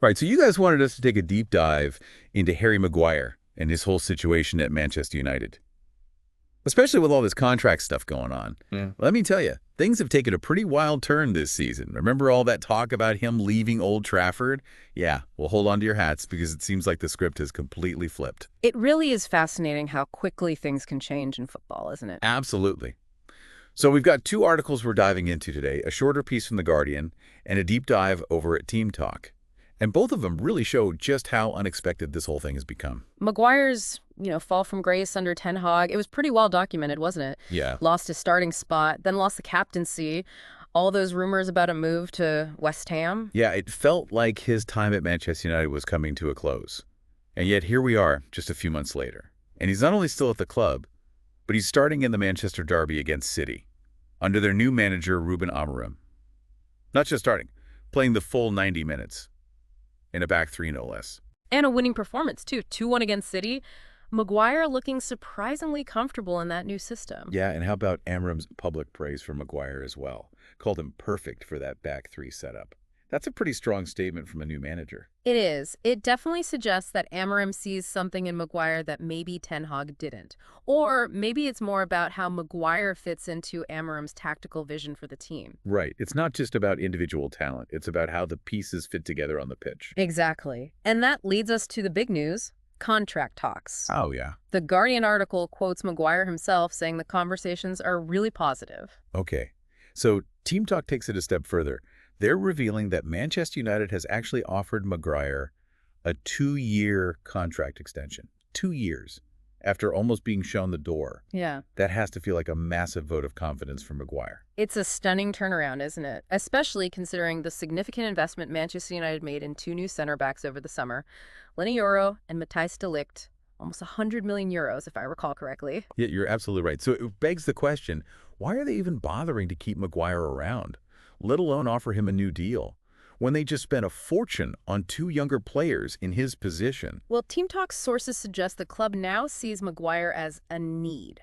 Right, so you guys wanted us to take a deep dive into Harry Maguire and his whole situation at Manchester United, especially with all this contract stuff going on. Yeah. Let me tell you, things have taken a pretty wild turn this season. Remember all that talk about him leaving Old Trafford? Yeah, well, hold on to your hats because it seems like the script has completely flipped. It really is fascinating how quickly things can change in football, isn't it? Absolutely. So we've got two articles we're diving into today, a shorter piece from The Guardian and a deep dive over at Team Talk. And both of them really show just how unexpected this whole thing has become. Maguire's, fall from grace under Ten Hag, it was pretty well documented, wasn't it? Yeah. Lost his starting spot, then lost the captaincy. All those rumors about a move to West Ham. Yeah, it felt like his time at Manchester United was coming to a close. And yet here we are, just a few months later. And he's not only still at the club, but he's starting in the Manchester derby against City, under their new manager, Ruben Amorim. Not just starting, playing the full 90 minutes. In a back three, no less. And a winning performance, too. 2-1 against City. Maguire looking surprisingly comfortable in that new system. Yeah, and how about Amorim's public praise for Maguire as well? Called him perfect for that back three setup. That's a pretty strong statement from a new manager. It is. It definitely suggests that Amorim sees something in Maguire that maybe Ten Hag didn't. Or maybe it's more about how Maguire fits into Amorim's tactical vision for the team. Right. It's not just about individual talent. It's about how the pieces fit together on the pitch. Exactly. And that leads us to the big news, contract talks. Oh, yeah. The Guardian article quotes Maguire himself saying the conversations are really positive. Okay. So Team Talk takes it a step further. They're revealing that Manchester United has actually offered Maguire a 2-year contract extension. 2 years after almost being shown the door. Yeah. That has to feel like a massive vote of confidence for Maguire. It's a stunning turnaround, isn't it? Especially considering the significant investment Manchester United made in 2 new center backs over the summer. Lenny Yoro and Matthijs de Ligt, almost 100 million euros, if I recall correctly. Yeah, you're absolutely right. So it begs the question, why are they even bothering to keep Maguire around, let alone offer him a new deal, when they just spent a fortune on 2 younger players in his position? Well, Team Talk's sources suggest the club now sees Maguire as a need,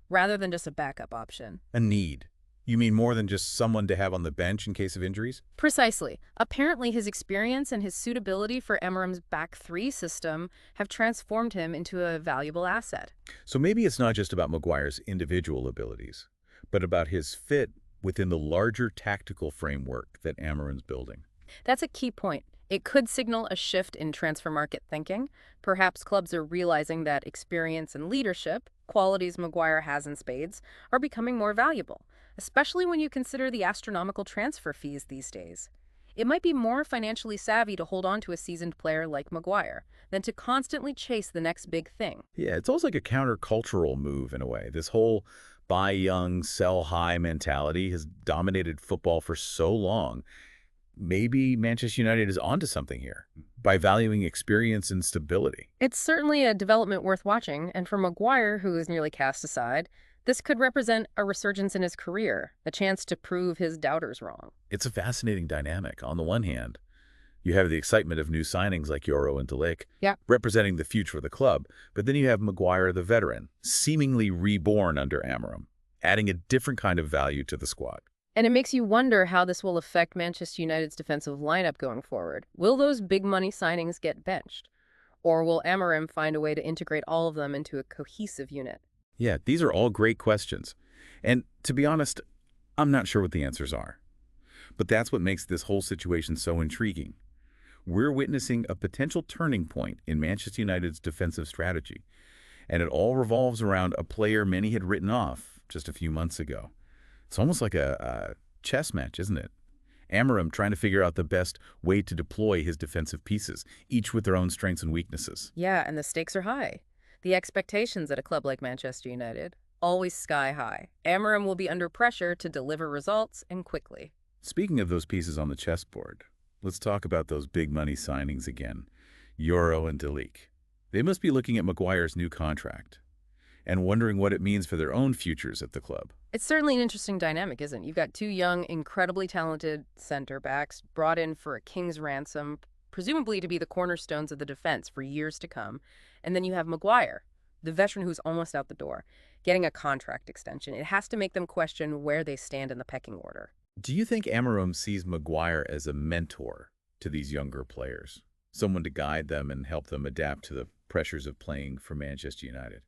rather than just a backup option. A need? You mean more than just someone to have on the bench in case of injuries? Precisely. Apparently, his experience and his suitability for Amorim's back three system have transformed him into a valuable asset. So maybe it's not just about Maguire's individual abilities, but about his fit within the larger tactical framework that Amorim's building. That's a key point. It could signal a shift in transfer market thinking. Perhaps clubs are realizing that experience and leadership, qualities Maguire has in spades, are becoming more valuable, especially when you consider the astronomical transfer fees these days. It might be more financially savvy to hold on to a seasoned player like Maguire than to constantly chase the next big thing. Yeah, it's almost like a countercultural move in a way. This whole buy young, sell high mentality has dominated football for so long. Maybe Manchester United is onto something here by valuing experience and stability. It's certainly a development worth watching, and for Maguire, who is nearly cast aside, this could represent a resurgence in his career, a chance to prove his doubters wrong. It's a fascinating dynamic. On the one hand, you have the excitement of new signings like Yoro and De Ligt, Yeah. representing the future of the club, but then you have Maguire, the veteran, seemingly reborn under Amorim, adding a different kind of value to the squad. And it makes you wonder how this will affect Manchester United's defensive lineup going forward. Will those big money signings get benched? Or will Amorim find a way to integrate all of them into a cohesive unit? Yeah, these are all great questions. And to be honest, I'm not sure what the answers are. But that's what makes this whole situation so intriguing. We're witnessing a potential turning point in Manchester United's defensive strategy. And it all revolves around a player many had written off just a few months ago. It's almost like a chess match, isn't it? Amorim trying to figure out the best way to deploy his defensive pieces, each with their own strengths and weaknesses. Yeah, and the stakes are high. The expectations at a club like Manchester United, always sky high. Amorim will be under pressure to deliver results and quickly. Speaking of those pieces on the chessboard, let's talk about those big money signings again. Yoro and De Ligt. They must be looking at Maguire's new contract and wondering what it means for their own futures at the club. It's certainly an interesting dynamic, isn't it? You've got 2 young, incredibly talented center backs brought in for a king's ransom, presumably to be the cornerstones of the defense for years to come. And then you have Maguire, the veteran who's almost out the door, getting a contract extension. It has to make them question where they stand in the pecking order. Do you think Amorim sees Maguire as a mentor to these younger players, someone to guide them and help them adapt to the pressures of playing for Manchester United.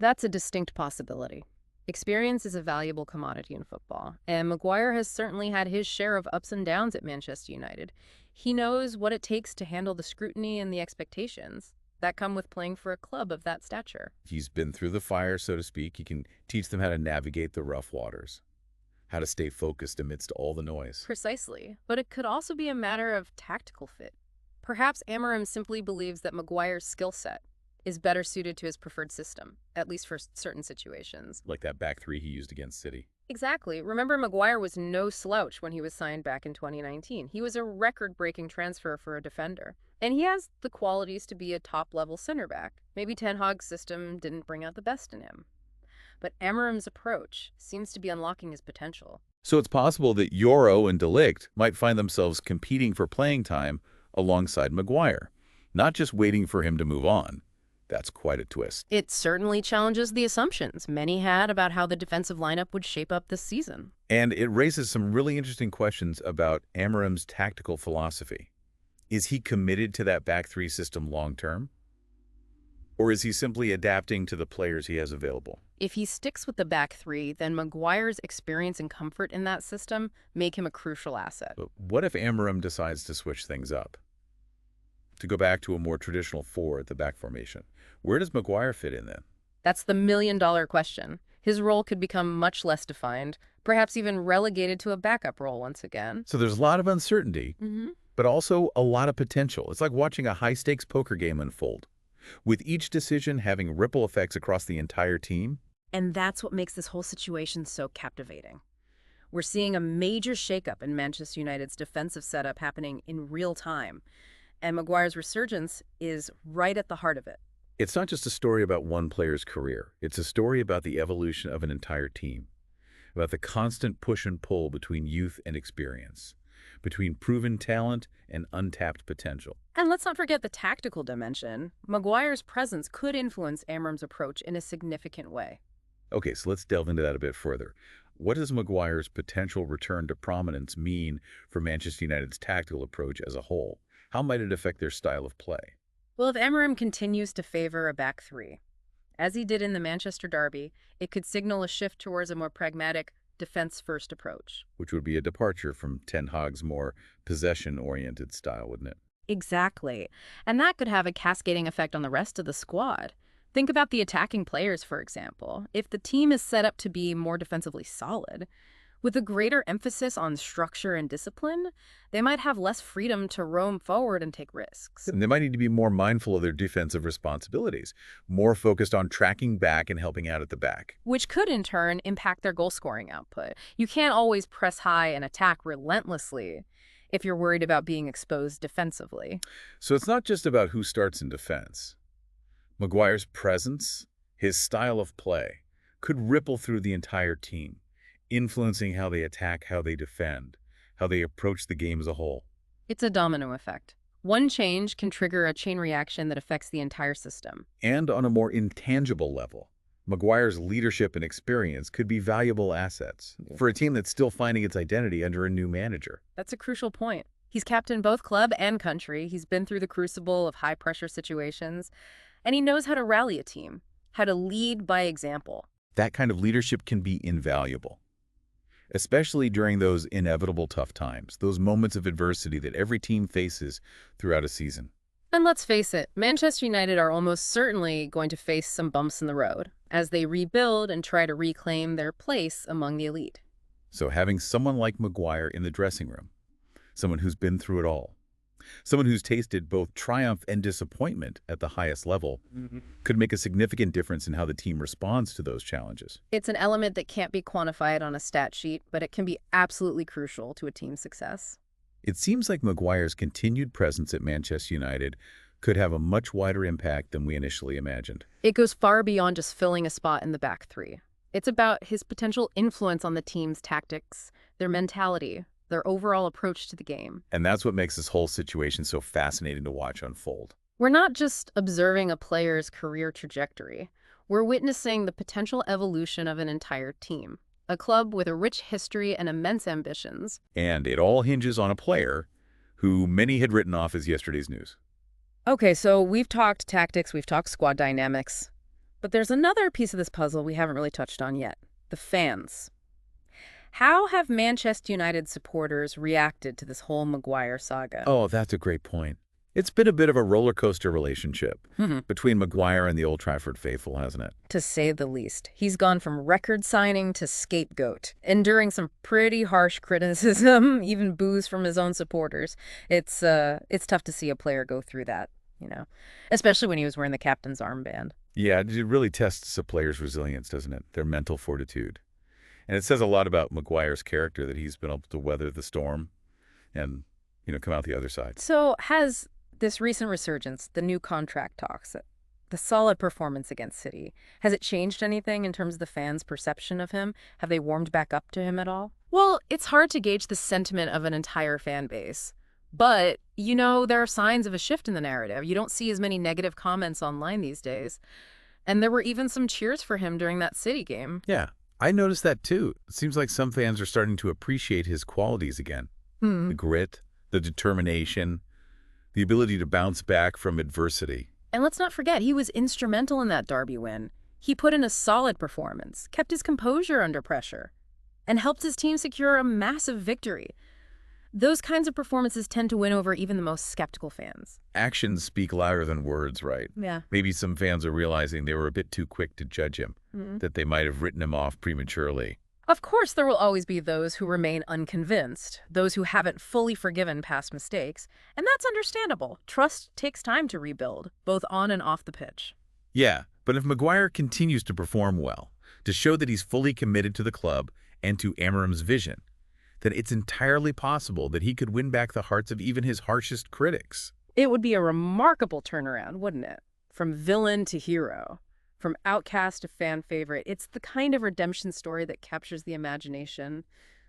That's a distinct possibility. Experience is a valuable commodity in football, and Maguire has certainly had his share of ups and downs at Manchester United. He knows what it takes to handle the scrutiny and the expectations that come with playing for a club of that stature. He's been through the fire, so to speak. He can teach them how to navigate the rough waters, how to stay focused amidst all the noise. Precisely, but it could also be a matter of tactical fit. Perhaps Amorim simply believes that Maguire's skill set is better suited to his preferred system, at least for certain situations. Like that back three he used against City. Exactly. Remember, Maguire was no slouch when he was signed back in 2019. He was a record-breaking transfer for a defender. And he has the qualities to be a top-level center back. Maybe Ten Hag's system didn't bring out the best in him. But Amorim's approach seems to be unlocking his potential. So it's possible that Euro and De Ligt might find themselves competing for playing time alongside Maguire, not just waiting for him to move on. That's quite a twist. It certainly challenges the assumptions many had about how the defensive lineup would shape up this season. And it raises some really interesting questions about Amorim's tactical philosophy. Is he committed to that back three system long term? Or is he simply adapting to the players he has available? If he sticks with the back three, then Maguire's experience and comfort in that system make him a crucial asset. But what if Amorim decides to switch things up? To go back to a more traditional four at the back formation? Where does Maguire fit in then? That's the million-dollar question. His role could become much less defined, perhaps even relegated to a backup role once again. So there's a lot of uncertainty, but also a lot of potential. It's like watching a high-stakes poker game unfold, with each decision having ripple effects across the entire team. And that's what makes this whole situation so captivating. We're seeing a major shakeup in Manchester United's defensive setup happening in real time, and Maguire's resurgence is right at the heart of it. It's not just a story about one player's career. It's a story about the evolution of an entire team, about the constant push and pull between youth and experience, between proven talent and untapped potential. And let's not forget the tactical dimension. Maguire's presence could influence Amorim's approach in a significant way. Okay, so let's delve into that a bit further. What does Maguire's potential return to prominence mean for Manchester United's tactical approach as a whole? How might it affect their style of play? Well, if Amorim continues to favor a back three, as he did in the Manchester derby, it could signal a shift towards a more pragmatic, defense-first approach. Which would be a departure from Ten Hag's more possession-oriented style, wouldn't it? Exactly. And that could have a cascading effect on the rest of the squad. Think about the attacking players, for example. If the team is set up to be more defensively solid, with a greater emphasis on structure and discipline, they might have less freedom to roam forward and take risks. And they might need to be more mindful of their defensive responsibilities, more focused on tracking back and helping out at the back. Which could, in turn, impact their goal-scoring output. You can't always press high and attack relentlessly if you're worried about being exposed defensively. So it's not just about who starts in defense. Maguire's presence, his style of play, could ripple through the entire team, influencing how they attack, how they defend, how they approach the game as a whole. It's a domino effect. One change can trigger a chain reaction that affects the entire system. And on a more intangible level, Maguire's leadership and experience could be valuable assets for a team that's still finding its identity under a new manager. That's a crucial point. He's captained both club and country. He's been through the crucible of high-pressure situations, and he knows how to rally a team, how to lead by example. That kind of leadership can be invaluable, especially during those inevitable tough times, those moments of adversity that every team faces throughout a season. And let's face it, Manchester United are almost certainly going to face some bumps in the road as they rebuild and try to reclaim their place among the elite. So having someone like Maguire in the dressing room, someone who's been through it all, someone who's tasted both triumph and disappointment at the highest level, could make a significant difference in how the team responds to those challenges. It's an element that can't be quantified on a stat sheet, but it can be absolutely crucial to a team's success. It seems like Maguire's continued presence at Manchester United could have a much wider impact than we initially imagined. It goes far beyond just filling a spot in the back three. It's about his potential influence on the team's tactics, their mentality, their overall approach to the game. And that's what makes this whole situation so fascinating to watch unfold. We're not just observing a player's career trajectory. We're witnessing the potential evolution of an entire team, a club with a rich history and immense ambitions. And it all hinges on a player who many had written off as yesterday's news. Okay, so we've talked tactics, we've talked squad dynamics, but there's another piece of this puzzle we haven't really touched on yet, the fans. How have Manchester United supporters reacted to this whole Maguire saga? Oh, that's a great point. It's been a bit of a roller coaster relationship between Maguire and the Old Trafford faithful, hasn't it? To say the least. He's gone from record signing to scapegoat, enduring some pretty harsh criticism, even boos from his own supporters. It's tough to see a player go through that, especially when he was wearing the captain's armband. Yeah, it really tests a player's resilience, doesn't it? Their mental fortitude. And it says a lot about Maguire's character that he's been able to weather the storm and, come out the other side. So has this recent resurgence, the new contract talks, the solid performance against City, has it changed anything in terms of the fans' perception of him? Have they warmed back up to him at all? Well, it's hard to gauge the sentiment of an entire fan base. But, there are signs of a shift in the narrative. You don't see as many negative comments online these days. And there were even some cheers for him during that City game. Yeah, I noticed that too. It seems like some fans are starting to appreciate his qualities again. The grit, the determination, the ability to bounce back from adversity. And let's not forget, he was instrumental in that Derby win. He put in a solid performance, kept his composure under pressure, and helped his team secure a massive victory. Those kinds of performances tend to win over even the most skeptical fans. Actions speak louder than words, right? Yeah. Maybe some fans are realizing they were a bit too quick to judge him, that they might have written him off prematurely. Of course, there will always be those who remain unconvinced, those who haven't fully forgiven past mistakes, and that's understandable. Trust takes time to rebuild, both on and off the pitch. Yeah, but if Maguire continues to perform well, to show that he's fully committed to the club and to Amorim's vision, then it's entirely possible that he could win back the hearts of even his harshest critics. It would be a remarkable turnaround, wouldn't it? From villain to hero. From outcast to fan favorite, it's the kind of redemption story that captures the imagination,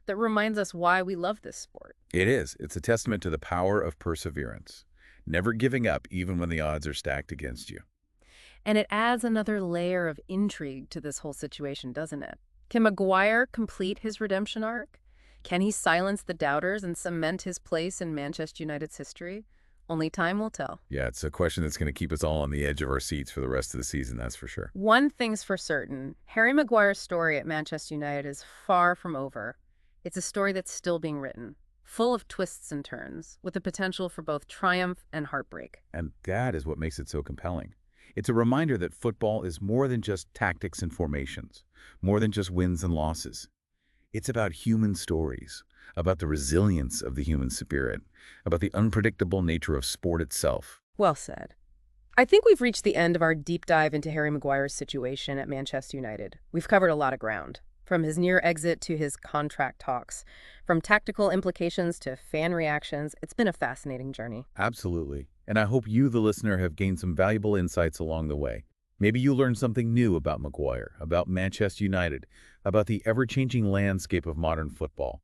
that reminds us why we love this sport. It is. It's a testament to the power of perseverance, never giving up even when the odds are stacked against you. And it adds another layer of intrigue to this whole situation, doesn't it? Can Maguire complete his redemption arc? Can he silence the doubters and cement his place in Manchester United's history? Only time will tell. Yeah, it's a question that's going to keep us all on the edge of our seats for the rest of the season, that's for sure. One thing's for certain. Harry Maguire's story at Manchester United is far from over. It's a story that's still being written, full of twists and turns, with the potential for both triumph and heartbreak. And that is what makes it so compelling. It's a reminder that football is more than just tactics and formations, more than just wins and losses. It's about human stories, about the resilience of the human spirit, about the unpredictable nature of sport itself. Well said. I think we've reached the end of our deep dive into Harry Maguire's situation at Manchester United. We've covered a lot of ground, from his near exit to his contract talks, from tactical implications to fan reactions. It's been a fascinating journey. Absolutely. And I hope you, the listener, have gained some valuable insights along the way. Maybe you learned something new about Maguire, about Manchester United, about the ever-changing landscape of modern football.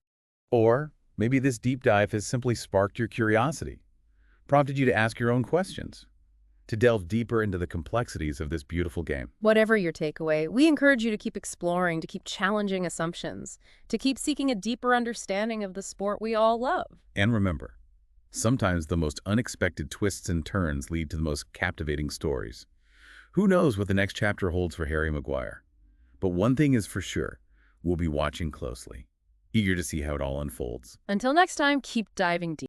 Or maybe this deep dive has simply sparked your curiosity, prompted you to ask your own questions, to delve deeper into the complexities of this beautiful game. Whatever your takeaway, we encourage you to keep exploring, to keep challenging assumptions, to keep seeking a deeper understanding of the sport we all love. And remember, sometimes the most unexpected twists and turns lead to the most captivating stories. Who knows what the next chapter holds for Harry Maguire? But one thing is for sure, we'll be watching closely, eager to see how it all unfolds. Until next time, keep diving deep.